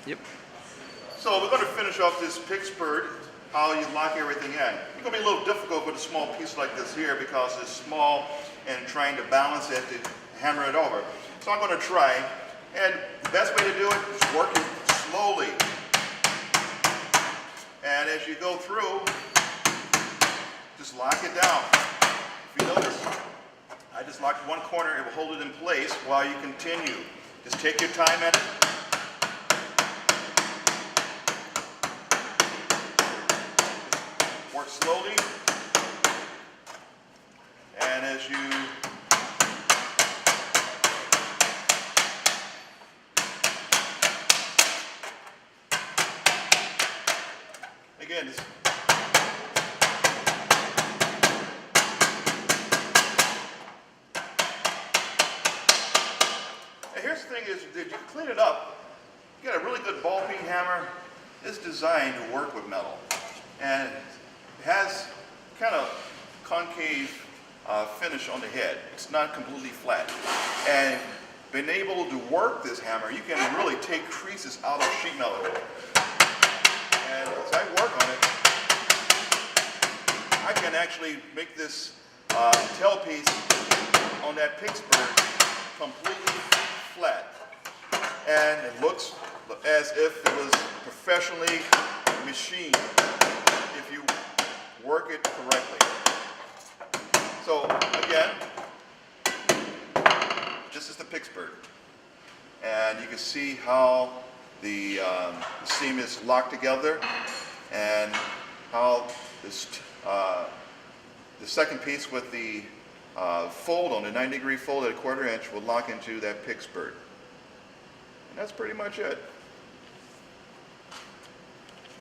Yep. So we're going to finish off this Pittsburg, how you lock everything in. It's going to be a little difficult with a small piece like this here because it's small and trying to balance it to hammer it over. So I'm going to try, and the best way to do it is work it slowly. And as you go through, just lock it down. If you notice, I just locked one corner, it will hold it in place while you continue. Just take your time at it. Work slowly, and as you again, and here's the thing is that you clean it up. You got a really good ball peen hammer. It's designed to work with metal, and has kind of concave finish on the head. It's not completely flat. And being able to work this hammer, you can really take creases out of sheet metal. And as I work on it, I can actually make this tailpiece on that Pittsburg completely flat. And it looks as if it was professionally machined if you work it correctly. So again, this is the Pittsburg, and you can see how the seam is locked together, and how this the second piece with the fold on the 90-degree fold at a 1/4 inch will lock into that Pittsburg. And that's pretty much it.